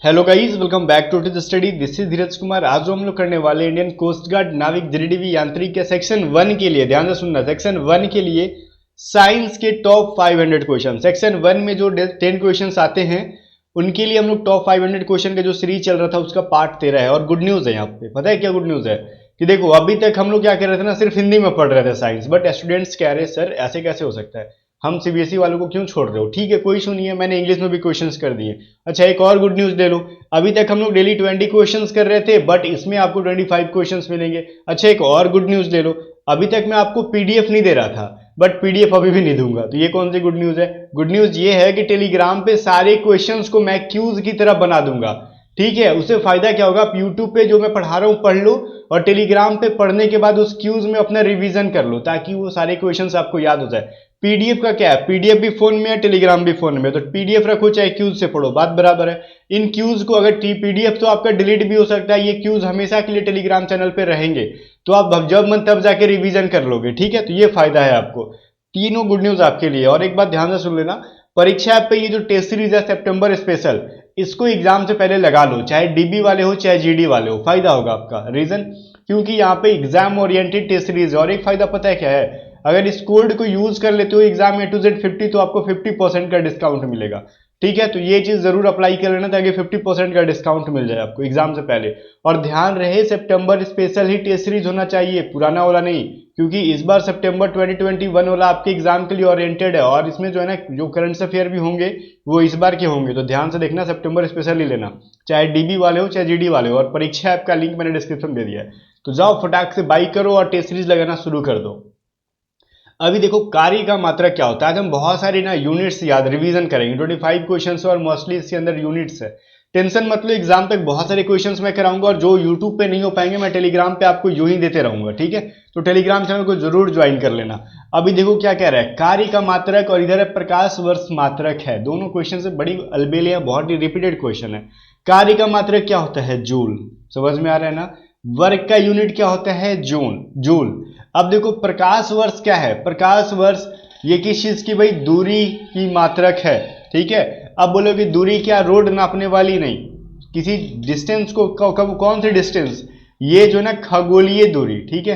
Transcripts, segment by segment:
Hello guys, welcome back to the study. This is Dheeraj Kumar. आज जो हम लोग करने वाले इंडियन कोस्ट गार्ड नाविक जीडीवी यांत्रिक के सेक्शन 1 के लिए, ध्यान से सुनना, सेक्शन 1 के लिए साइंस के टॉप 500 क्वेश्चन। सेक्शन 1 में जो 10 क्वेश्चन आते हैं उनके लिए हम लोग टॉप 500 क्वेश्चन का जो सीरीज चल रहा था उसका पार्ट 13 है। और गुड न्यूज है यहाँ पे, पता है क्या गुड न्यूज है? कि देखो अभी तक हम लोग क्या कर रहे थे ना, सिर्फ हिंदी में पढ़ रहे थे साइंस, बट स्टूडेंट्स कह रहे सर ऐसे कैसे हो सकता है, हम सीबीएसई वालों को क्यों छोड़ रहे हो? ठीक है, कोई इशू नहीं है, मैंने इंग्लिश में भी क्वेश्चंस कर दिए। अच्छा, एक और गुड न्यूज ले लो, अभी तक हम लोग डेली 20 क्वेश्चंस कर रहे थे, बट इसमें आपको 25 क्वेश्चंस मिलेंगे। अच्छा, एक और गुड न्यूज ले लो, अभी तक मैं आपको पीडीएफ नहीं दे रहा था, बट पीडीएफ अभी भी नहीं दूंगा। तो ये कौन सी गुड न्यूज है? गुड न्यूज ये है कि टेलीग्राम पे सारे क्वेश्चंस को मैं क्यूज की तरह बना दूंगा। ठीक है, उससे फायदा क्या होगा, आप यूट्यूब पे जो मैं पढ़ा रहा हूं पढ़ लो, और टेलीग्राम पे पढ़ने के बाद उस क्यूज में अपना रिवीजन कर लो, ताकि वो सारे क्वेश्चंस आपको याद हो जाए। पीडीएफ का क्या है, पीडीएफ भी फोन में है, टेलीग्राम भी फोन में है, तो पीडीएफ रखो चाहे क्यूज से पढ़ो, बात बराबर है। इन क्यूज को अगर पीडीएफ तो आपका डिलीट भी हो सकता है, ये क्यूज हमेशा के लिए टेलीग्राम चैनल पे रहेंगे, तो आप जब मन तब जाके रिवीजन कर लोगे। ठीक है, तो ये फायदा है आपको, तीनों गुड न्यूज आपके लिए। और एक बात ध्यान से सुन लेना, परीक्षा ऐप पे ये जो टेस्ट सीरीज है सितंबर स्पेशल, इसको एग्जाम से पहले लगा लो, चाहे डीबी वाले हो चाहे जीडी वाले हो, फायदा होगा आपका। रीजन, क्योंकि यहाँ पे एग्जाम ओरिएंटेड टेस्ट सीरीज है। और एक फायदा पता है क्या है, अगर इस कोड को यूज कर लेते हो एग्जाम A to Z50, तो आपको 50% का डिस्काउंट मिलेगा। ठीक है, तो ये चीज जरूर अप्लाई कर लेना, ताकि 50% का डिस्काउंट मिल जाए आपको एग्जाम से पहले। और ध्यान रहे, सितंबर स्पेशल ही टेस्ट सीरीज होना चाहिए, पुराना वाला नहीं, क्योंकि इस बार सितंबर 2021 वाला आपके एग्जाम के लिए ओरिएंटेड है, और इसमें जो है ना, जो करंट अफेयर भी होंगे वो इस बार के होंगे, तो ध्यान से देखना, सितंबर स्पेशल ही लेना, चाहे डीबी वाले हो चाहे जीडी वाले हो। और परीक्षा ऐप का लिंक मैंने डिस्क्रिप्शन दे दिया है, तो जाओ फटाक से बाई करो और टेस्ट सीरीज लगाना शुरू कर दो। अभी देखो, कार्य का मात्रक क्या होता है, आज हम बहुत सारे ना यूनिट्स याद रिवीजन करेंगे, 25 क्वेश्चंस और मोस्टली इसके अंदर यूनिट्स है। टेंशन मत लो, एग्जाम तक बहुत सारे क्वेश्चंस मैं कराऊंगा, और जो यूट्यूब पे नहीं हो पाएंगे मैं टेलीग्राम पे आपको यूं ही देते रहूंगा। ठीक है, तो टेलीग्राम चैनल को जरूर ज्वाइन कर लेना। अभी देखो क्या कह रहा है, कार्य का मात्रक और इधर है प्रकाश वर्ष मात्रक है, दोनों क्वेश्चन से बड़ी अलबेलिया, बहुत ही रिपीटेड क्वेश्चन है। कार्य का मात्रक क्या होता है? जूल, समझ में आ रहा है ना। वर्क का यूनिट क्या होता है? जूल। अब देखो प्रकाश वर्ष क्या है, प्रकाश वर्ष ये किस चीज की भाई, दूरी की मात्रक है। ठीक है, अब बोलोगे दूरी क्या, रोड नापने वाली नहीं, किसी डिस्टेंस को, कौन सी डिस्टेंस, ये जो ना खगोलीय दूरी। ठीक है,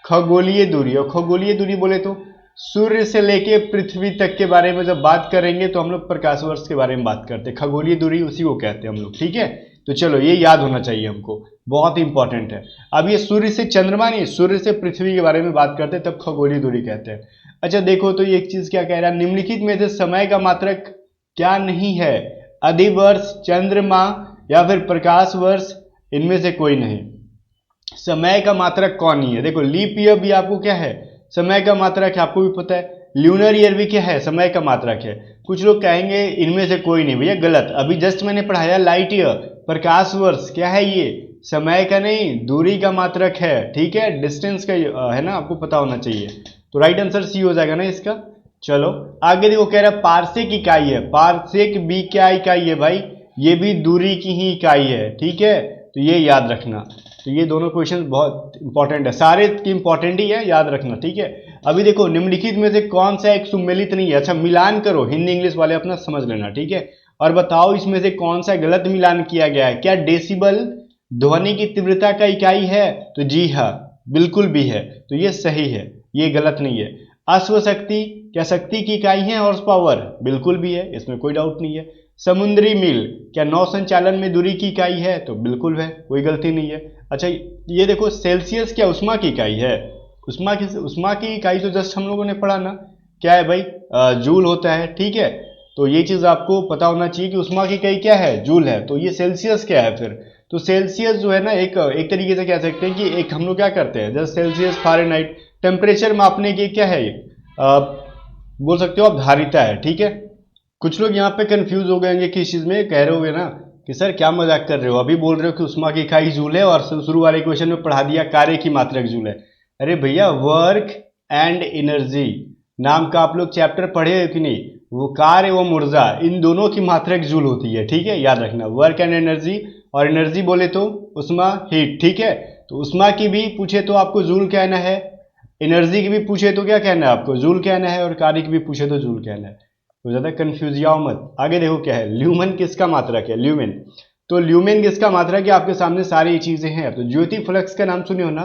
खगोलीय दूरी, और खगोलीय दूरी बोले तो सूर्य से लेके पृथ्वी तक के बारे में जब बात करेंगे तो हम लोग प्रकाश वर्ष के बारे में बात करते हैं, खगोलीय दूरी उसी को कहते हैं हम लोग। ठीक है, तो चलो ये याद होना चाहिए हमको, बहुत इंपॉर्टेंट है। अब ये सूर्य से चंद्रमा नहीं, सूर्य से पृथ्वी के बारे में बात करते हैं, तब खगोलीय दूरी कहते हैं। अच्छा देखो, तो ये एक चीज क्या कह रहा है, निम्नलिखित में से समय का मात्रक क्या नहीं है? अधिवर्ष, चंद्रमा या फिर प्रकाश वर्ष, इनमें से कोई नहीं। समय का मात्रक कौन नहीं है? देखो लीप ईयर भी आपको क्या है, समय का मात्रक है, आपको भी पता है। ल्यूनर ईयर भी क्या है, समय का मात्रक है। कुछ लोग कहेंगे इनमें से कोई नहीं, भैया गलत, अभी जस्ट मैंने पढ़ाया लाइट ईयर, प्रकाश वर्ष क्या है, ये समय का नहीं, दूरी का मात्रक है। ठीक है, डिस्टेंस का है ना, आपको पता होना चाहिए। तो राइट आंसर सी हो जाएगा ना इसका। चलो आगे देखो, कह रहा है पार्सेक इकाई है, पार्सेक भी क्या इकाई है भाई, ये भी दूरी की ही इकाई है। ठीक है, तो ये याद रखना। तो ये दोनों क्वेश्चन बहुत इंपॉर्टेंट है, सारे इंपॉर्टेंट ही है, याद रखना। ठीक है, अभी देखो निम्नलिखित में से कौन सा एक सुमेलित नहीं है? अच्छा मिलान करो, हिंदी इंग्लिश वाले अपना समझ लेना। ठीक है, और बताओ इसमें से कौन सा गलत मिलान किया गया है? क्या डेसिबल ध्वनि की तीव्रता का इकाई है? तो जी हाँ, बिल्कुल भी है, तो ये सही है, ये गलत नहीं है। अश्वशक्ति क्या शक्ति की इकाई है? हॉर्स पावर, बिल्कुल भी है, इसमें कोई डाउट नहीं है। समुद्री मील क्या नौ संचालन में दूरी की इकाई है? तो बिल्कुल है, कोई गलती नहीं है। अच्छा ये देखो, सेल्सियस क्या उष्मा की इकाई है? उष्मा की इकाई तो जस्ट हम लोगों ने पढ़ा ना, क्या है भाई, जूल होता है। ठीक है, तो ये चीज आपको पता होना चाहिए कि उष्मा की इकाई क्या है, जूल है। तो ये सेल्सियस क्या है फिर? तो सेल्सियस जो है ना, एक तरीके से कह सकते हैं कि एक हम लोग क्या करते हैं, जस्ट सेल्सियस फारेनहाइट टेम्परेचर मापने की क्या है, बोल सकते हो आप धारिता है। ठीक है, कुछ लोग यहाँ पे कंफ्यूज हो गए किस चीज में, कह रहे होगे ना कि सर क्या मजाक कर रहे हो, अभी बोल रहे हो कि उष्मा की इकाई जूल है और शुरू वाले क्वेश्चन में पढ़ा दिया कार्य की मात्रक जूल है। अरे भैया, वर्क एंड एनर्जी नाम का आप लोग चैप्टर पढ़े हो कि नहीं? वो कार्य एवं ऊर्जा, इन दोनों की मात्रक जूल होती है। ठीक है, याद रखना, वर्क एंड एनर्जी, और एनर्जी बोले तो उष्मा हीट। ठीक है, तो उष्मा की भी पूछे तो आपको जूल कहना है, एनर्जी की भी पूछे तो क्या कहना है आपको, जूल कहना है, और कार्य की भी पूछे तो जूल कहना है। तो ज्यादा कंफ्यूज जाओ मत। आगे देखो क्या है, ल्यूमेन किसका मात्रक है? ल्यूमेन, तो ल्यूमेन किसका मात्रा कि आपके सामने सारी चीजें हैं। तो ज्योति फ्लक्स का नाम सुने हो ना,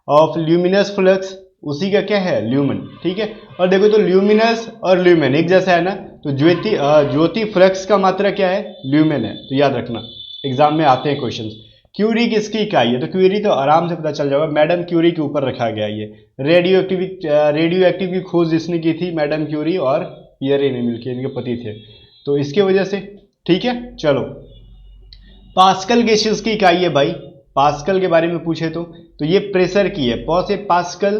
ऑफ ल्यूमिनस फ्लक्स, उसी का क्या है ल्यूमेन, ठीक है। और देखो तो ल्यूमिनस और ल्यूमेन एक जैसा है ना, तो ज्योति फ्लक्स का मात्रा क्या है ल्यूमेन है, तो याद रखना एग्जाम में आते हैं क्वेश्चंस। क्यूरी किसकी इकाई है, तो क्यूरी तो आराम से पता चल जाएगा, मैडम क्यूरी के ऊपर रखा गया ये। रेडियो एक्टिव की खोज जिसने की थी मैडम क्यूरी और पियरे ने मिलकर, इनके पति थे, तो इसके वजह से, ठीक है। चलो पास्कल गैसेस की इकाई है भाई, पास्कल के बारे में पूछे तो ये प्रेशर की है, प से पास्कल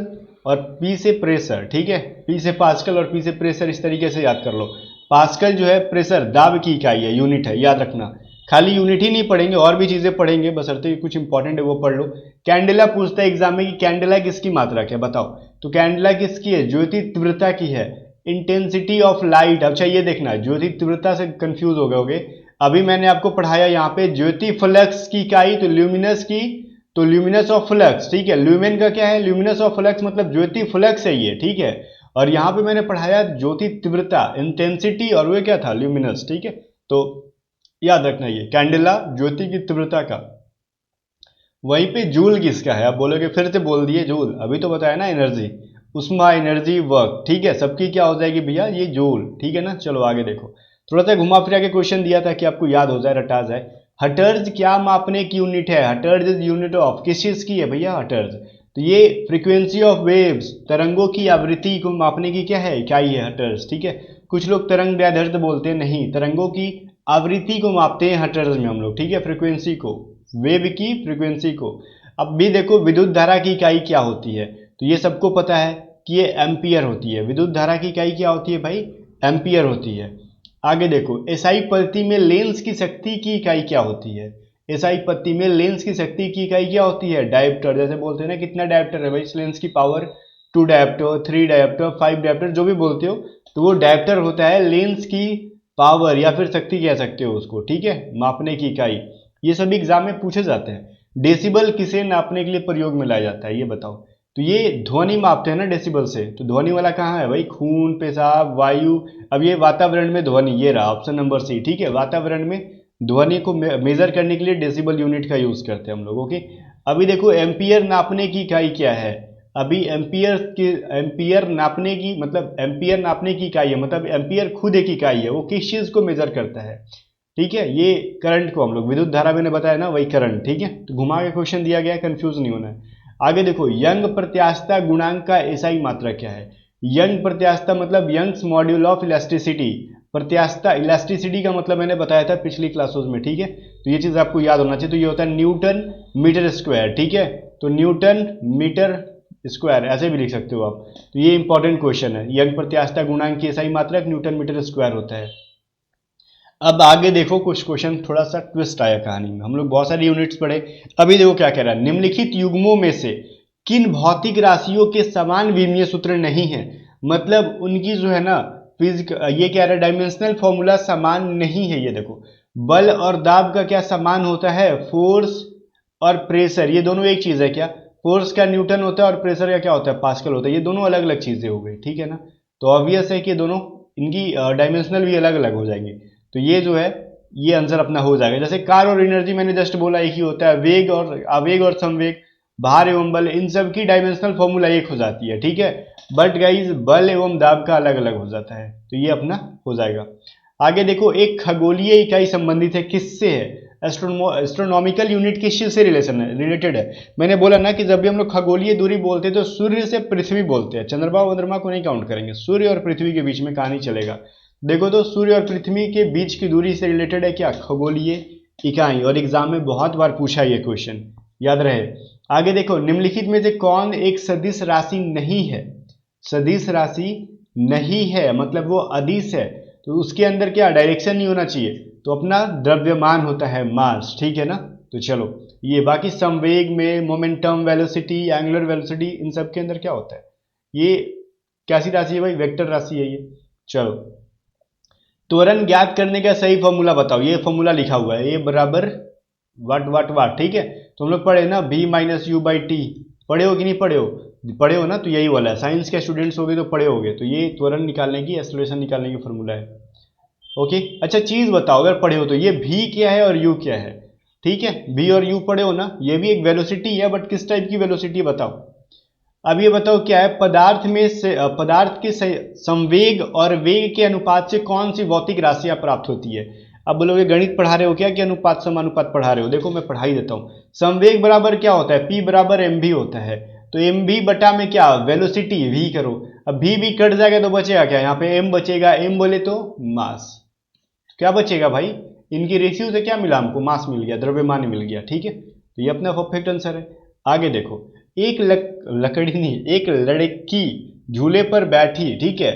और पी से प्रेशर, ठीक है, पी से पास्कल और पी से प्रेशर, इस तरीके से याद कर लो। पास्कल जो है प्रेशर दाब की इकाई है, यूनिट है, याद रखना। खाली यूनिट ही नहीं पढ़ेंगे, और भी चीजें पढ़ेंगे, बशर्ते कुछ इंपॉर्टेंट है वो पढ़ लो। कैंडेला पूछता है एग्जाम में कि कैंडेला किसकी मात्रक है, बताओ। तो कैंडेला किसकी है, ज्योति तीव्रता की है, इंटेंसिटी ऑफ लाइट। अच्छा ये देखना, ज्योति तीव्रता से कंफ्यूज हो गए, अभी मैंने आपको पढ़ाया यहाँ पे ज्योति फ्लक्स की इकाई, तो ल्यूमिनस की, तो ल्यूमिनस ऑफ फ्लक्स, ठीक है। ल्यूमेन का क्या है, ल्यूमिनस ऑफ फ्लक्स मतलब ज्योति फ्लक्स है ये, ठीक है। और यहाँ पे मैंने पढ़ाया ज्योति तीव्रता, इंटेंसिटी, और वो क्या था ल्यूमिनस, ठीक है। तो याद रखना ये कैंडेला ज्योति की तीव्रता का। वहीं पे जूल किसका है, आप बोलोगे फिर से बोल दिए जूल, अभी तो बताया ना एनर्जी, उष्मा, एनर्जी, वर्क, ठीक है, सबकी क्या हो जाएगी भैया ये जूल, ठीक है ना। चलो आगे देखो, थोड़ा सा घुमा फिरा के क्वेश्चन दिया था कि आपको याद हो जाए, रटा जाए। हर्ट्ज क्या मापने की यूनिट है, हर्ट्ज इज यूनिट ऑफ, किस चीज की है भैया हर्ट्ज, तो ये फ्रीक्वेंसी ऑफ वेव्स, तरंगों की आवृत्ति को मापने की क्या है इकाई है हर्ट्ज, ठीक है। कुछ लोग तरंग दैर्ध्य बोलते हैं, नहीं, तरंगों की आवृत्ति को मापते हैं हर्ट्ज में हम लोग, ठीक है, फ्रीक्वेंसी को, वेव की फ्रीक्वेंसी को। अब भी देखो विद्युत धारा की इकाई क्या होती है, तो ये सबको पता है कि ये एम्पियर होती है, विद्युत धारा की इकाई क्या होती है भाई, एम्पियर होती है। आगे देखो एसआई पद्धति में लेंस की शक्ति की इकाई क्या होती है, एसआई पद्धति में लेंस की शक्ति की इकाई क्या होती है, डायोप्टर, जैसे बोलते हैं ना कितना डायोप्टर है भाई इस लेंस की पावर, 2 डायोप्टर, 3 डायोप्टर, 5 डायोप्टर, जो भी बोलते हो, तो वो डायोप्टर होता है लेंस की पावर या फिर शक्ति कह सकते हो उसको, ठीक है, मापने की इकाई। ये सभी एग्जाम में पूछे जाते हैं। डेसिबल किसे नापने के लिए प्रयोग में लाया जाता है ये बताओ, तो ये ध्वनि मापते हैं ना डेसिबल से, तो ध्वनि वाला कहाँ है भाई, खून, पेशाब, वायु। अब ये वातावरण में ध्वनि, ये रहा ऑप्शन नंबर सी, ठीक है, वातावरण में ध्वनि को मेजर करने के लिए डेसिबल यूनिट का यूज करते हैं हम लोग, ओके। अभी देखो एम्पियर नापने की इकाई क्या है, अभी एम्पियर नापने की मतलब एम्पियर नापने की इकाई है, मतलब एम्पियर खुद एक इकाई है, वो किस चीज को मेजर करता है, ठीक है, ये करंट को हम लोग, विद्युत धारा मैंने बताया ना वही करंट, ठीक है। तो घुमा के क्वेश्चन दिया गया है, कंफ्यूज नहीं होना है। आगे देखो यंग प्रत्यास्थता गुणांक का एसआई मात्रा क्या है, यंग प्रत्यास्थता मतलब यंग्स मॉड्यूल ऑफ इलास्टिसिटी, प्रत्यास्थता इलास्टिसिटी का मतलब मैंने बताया था पिछली क्लासों में, ठीक है। तो ये चीज आपको याद होना चाहिए, तो ये होता है न्यूटन मीटर स्क्वायर, ठीक है, तो न्यूटन मीटर स्क्वायर ऐसे भी लिख सकते हो आप। तो ये इंपॉर्टेंट क्वेश्चन है, यंग प्रत्यास्थता गुणांक की एसआई मात्रक न्यूटन मीटर स्क्वायर होता है। अब आगे देखो कुछ क्वेश्चन थोड़ा सा ट्विस्ट आया कहानी में, हम लोग बहुत सारी यूनिट्स पढ़े। अभी देखो क्या कह रहा है, निम्नलिखित युग्मों में से किन भौतिक राशियों के समान विमीय सूत्र नहीं है, मतलब उनकी जो है ना फिजिक, ये कह रहा है डायमेंशनल फॉर्मूला समान नहीं है। ये देखो बल और दाब का क्या समान होता है, फोर्स और प्रेशर, ये दोनों एक चीज है क्या, फोर्स का न्यूटन होता है और प्रेशर का क्या होता है पास्कल होता है, ये दोनों अलग अलग चीजें हो गई, ठीक है ना। तो ऑब्वियस है कि दोनों इनकी डायमेंशनल भी अलग अलग हो जाएंगी, तो ये जो है ये आंसर अपना हो जाएगा। जैसे कार और एनर्जी मैंने जस्ट बोला एक ही होता है, वेग और आवेग और संवेग, भार एवं बल, इन सब की डायमेंशनल फॉर्मूला एक हो जाती है, ठीक है। बट गाइज बल एवं दाब का अलग अलग हो जाता है, तो ये अपना हो जाएगा। आगे देखो एक खगोलीय इकाई संबंधित है किससे है, एस्ट्रोनॉमिकल यूनिट किस चीज से रिलेटेड है। मैंने बोला ना कि जब भी हम लोग खगोलीय दूरी बोलते हैं तो सूर्य से पृथ्वी बोलते हैं, चंद्रमा वंद्रमा को नहीं काउंट करेंगे, सूर्य और पृथ्वी के बीच में कहानी चलेगा। देखो तो सूर्य और पृथ्वी के बीच की दूरी से रिलेटेड है क्या, खगोलीय इकाई, और एग्जाम में बहुत बार पूछा ये क्वेश्चन, याद रहे। आगे देखो निम्नलिखित में से कौन एक सदिश राशि नहीं है, सदिश राशि नहीं है मतलब वो अदिश है, तो उसके अंदर क्या डायरेक्शन नहीं होना चाहिए, तो अपना द्रव्यमान होता है मास, ठीक है ना। तो चलो ये बाकी संवेग में मोमेंटम, वेलोसिटी, एंगुलर वेलोसिटी, इन सब के अंदर क्या होता है, ये कैसी राशि है भाई, वेक्टर राशि है ये। चलो त्वरण ज्ञात करने का सही फॉर्मूला बताओ, ये फॉर्मूला लिखा हुआ है, ये बराबर वाट, ठीक है। तो हम लोग पढ़े ना v minus you by T, पढ़े हो कि नहीं पढ़े हो, पढ़े हो ना, तो यही वाला है, साइंस के स्टूडेंट्स हो गए तो पढ़े होगे, तो ये त्वरण निकालने की, एक्सेलरेशन निकालने की फॉर्मूला है, ओके। अच्छा चीज बताओ अगर पढ़े हो तो, ये v क्या है और u क्या है, ठीक है, बी और यू पढ़े हो ना, ये भी एक वेलोसिटी है, बट किस टाइप की वेलोसिटी बताओ। अब ये बताओ क्या है, पदार्थ के संवेग और वेग के अनुपात से कौन सी भौतिक राशियां प्राप्त होती है। अब बोलोगे गणित पढ़ा रहे हो क्या कि अनुपात समानुपात पढ़ा रहे हो। देखो मैं पढ़ा ही देता हूँ। संवेग बराबर क्या होता है, P बराबर mv होता है। तो mv बटा में क्या, वेलोसिटी v करो। अब v कट जाएगा तो बचेगा क्या, यहाँ पे m बचेगा, m बोले तो मास। क्या बचेगा भाई, इनकी रेशियो से क्या मिला हमको, मास मिल गया, द्रव्यमान मिल गया। ठीक है, तो ये अपना परफेक्ट आंसर है। आगे देखो, एक लकड़ी नहीं, एक लड़की झूले पर बैठी, ठीक है,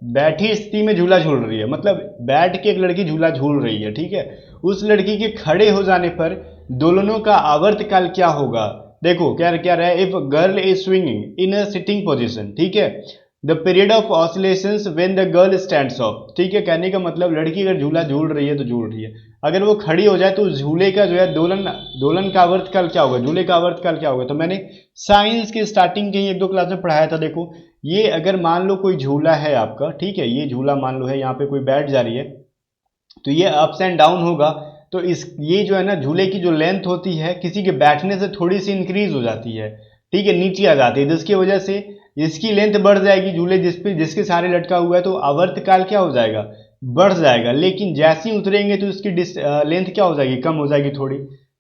बैठी स्थिति में झूला झूल रही है, मतलब बैठ के एक लड़की झूला झूल रही है। ठीक है, उस लड़की के खड़े हो जाने पर दोलनों का आवर्तकाल क्या होगा। देखो क्या क्या रहा है, if girl is swinging in a sitting position, ठीक है, the period of oscillations when the girl stands up. ठीक है, कहने का मतलब लड़की अगर झूला झूल रही है तो झूल रही है, अगर वो खड़ी हो जाए तो झूले का जो है दोलन का आवर्तकाल क्या होगा, झूले का आवर्तकाल क्या होगा। तो मैंने साइंस की स्टार्टिंग के ही 1-2 क्लास में पढ़ाया था। देखो ये अगर मान लो कोई झूला है आपका, ठीक है, ये झूला मान लो है, यहाँ पे कोई बैठ जा रही है, तो ये अप्स एंड डाउन होगा। तो इस ये जो है ना झूले की जो लेंथ होती है किसी के बैठने से थोड़ी सी इंक्रीज हो जाती है, ठीक है, नीचे आ जाती है, जिसकी वजह से इसकी लेंथ बढ़ जाएगी, झूले जिसके सारे लटका हुआ है, तो आवर्तकाल क्या हो जाएगा, बढ़ जाएगा। लेकिन जैसे ही उतरेंगे तो इसकी लेंथ क्या हो जाएगी, कम हो जाएगी थोड़ी।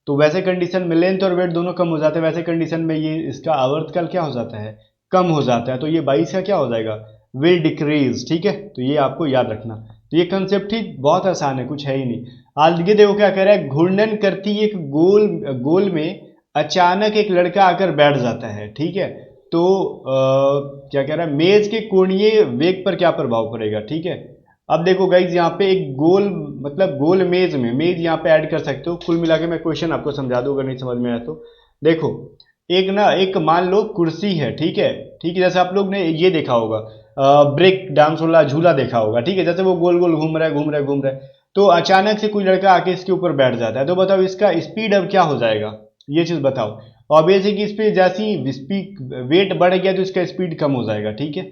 तो वैसे कंडीशन में लेंथ और वेट दोनों कम हो जाते हैं, वैसे कंडीशन में ये इसका आवर्तकाल क्या हो जाता है, कम हो जाता है। तो ये 22 का क्या हो जाएगा, विल डिक्रीज। ठीक है, तो ये आपको याद रखना। तो ये कंसेप्ट ही बहुत आसान है, कुछ है ही नहीं। आगे देखो क्या कह रहा है, घूर्णन करती एक गोल में अचानक एक लड़का आकर बैठ जाता है। ठीक है, तो क्या कह रहा है, मेज के कोणीय वेग पर क्या प्रभाव पड़ेगा। ठीक है, अब देखो गाइज यहाँ पे एक गोल, मतलब गोल मेज में, मेज यहाँ पे ऐड कर सकते हो। कुल मिला के मैं क्वेश्चन आपको समझा दूं अगर नहीं समझ में आया तो। देखो एक मान लो कुर्सी है, ठीक है, ठीक है, जैसे आप लोग ने ये देखा होगा ब्रेक डांस वाला झूला देखा होगा। ठीक है, जैसे वो गोल गोल घूम रहा है घूम रहा है घूम रहा है, तो अचानक से कोई लड़का आके इसके ऊपर बैठ जाता है, तो बताओ इसका स्पीड अब क्या हो जाएगा, ये चीज बताओ। ऑब्वियस है कि इस पे जैसी स्पीड वेट बढ़ गया तो इसका स्पीड कम हो जाएगा। ठीक है,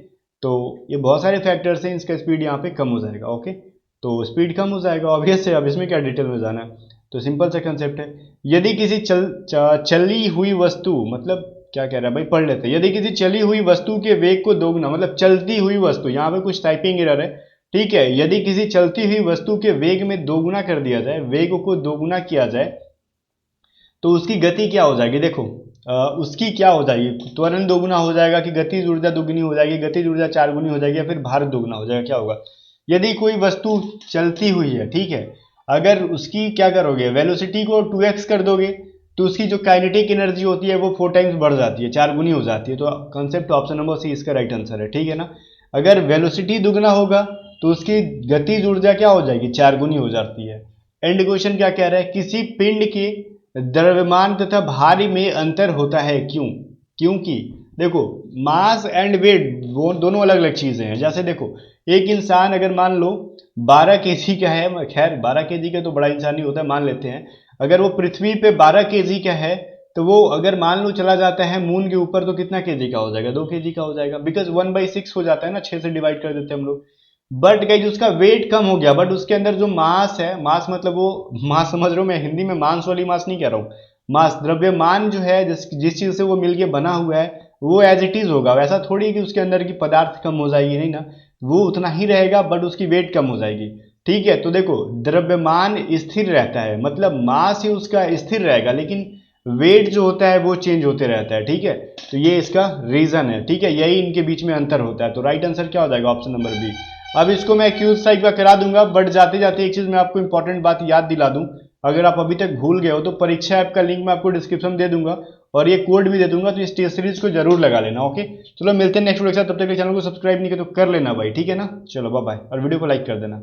तो ये बहुत सारे फैक्टर्स हैं, इसका स्पीड यहाँ पे कम हो जाएगा। ओके, तो स्पीड कम हो जाएगा ऑब्वियस है। अब इसमें क्या डिटेल में जाना है, तो सिंपल सा कंसेप्ट है। यदि किसी चली हुई वस्तु, मतलब क्या कह रहा है भाई, पढ़ लेते हैं। यदि किसी चली हुई वस्तु के वेग को दोगुना, मतलब चलती हुई वस्तु, यहाँ पे कुछ टाइपिंग एरर है। ठीक है, यदि किसी चलती हुई वस्तु के वेग में दोगुना कर दिया जाए, वेग को दोगुना किया जाए, तो उसकी गति क्या हो जाएगी। देखो उसकी क्या हो जाएगी, त्वरण दोगुना हो जाएगा कि गतिज ऊर्जा दोगुनी हो जाएगी, गतिज ऊर्जा 4 गुनी हो जाएगी, या फिर भार दोगुना हो जाएगा, क्या होगा। यदि कोई वस्तु चलती हुई है, ठीक है, अगर उसकी क्या करोगे, वेलोसिटी को 2x कर दोगे, तो उसकी जो काइनेटिक एनर्जी होती है वो 4 टाइम्स बढ़ जाती है, 4 गुनी हो जाती है। तो कंसेप्ट ऑप्शन नंबर सी इसका राइट आंसर है। ठीक है ना, अगर वेलोसिटी दुगना होगा तो उसकी गतिज ऊर्जा क्या हो जाएगी, 4 गुनी हो जाती है। एंड क्वेश्चन क्या कह रहा है, किसी पिंड के द्रव्यमान तथा भारी में अंतर होता है, क्यों। क्योंकि देखो मास एंड वेट वो दोनों अलग अलग चीजें हैं। जैसे देखो एक इंसान अगर मान लो 12 केजी का है, खैर 12 केजी का तो बड़ा इंसान ही होता है, मान लेते हैं, अगर वो पृथ्वी पे 12 केजी का है, तो वो अगर मान लो चला जाता है मून के ऊपर तो कितना केजी का हो जाएगा, 2 केजी का हो जाएगा, बिकॉज 1/6 हो जाता है ना, 6 से डिवाइड कर देते हैं हम लोग। बट गाइस उसका वेट कम हो गया, बट उसके अंदर जो मास है, मास मतलब वो मास समझ रहे हो, मैं हिंदी में मांस वाली मास नहीं कह रहा हूँ, मास द्रव्यमान जो है जिस चीज से वो मिलके बना हुआ है वो एज इट इज होगा। वैसा थोड़ी कि उसके अंदर की पदार्थ कम हो जाएगी, नहीं ना, वो उतना ही रहेगा बट उसकी वेट कम हो जाएगी। ठीक है, तो देखो द्रव्यमान स्थिर रहता है, मतलब मास ही उसका स्थिर रहेगा, लेकिन वेट जो होता है वो चेंज होते रहता है। ठीक है, तो ये इसका रीजन है। ठीक है, यही इनके बीच में अंतर होता है। तो राइट आंसर क्या हो जाएगा, ऑप्शन नंबर बी। अब इसको मैं क्यूज टाइप का करा दूंगा, बट जाते जाते एक चीज मैं आपको इंपॉर्टेंट बात याद दिला दूं, अगर आप अभी तक भूल गए हो तो परीक्षा ऐप का लिंक मैं आपको डिस्क्रिप्शन में दे दूंगा और ये कोड भी दे दूंगा, तो इस टेस्ट सीरीज को जरूर लगा लेना। ओके, चलो मिलते हैं नेक्स्ट वीडियो के साथ, तब तक चैनल को सब्सक्राइब नहीं किया तो कर लेना भाई। ठीक है ना, चलो बाय बाय, और वीडियो को लाइक कर देना।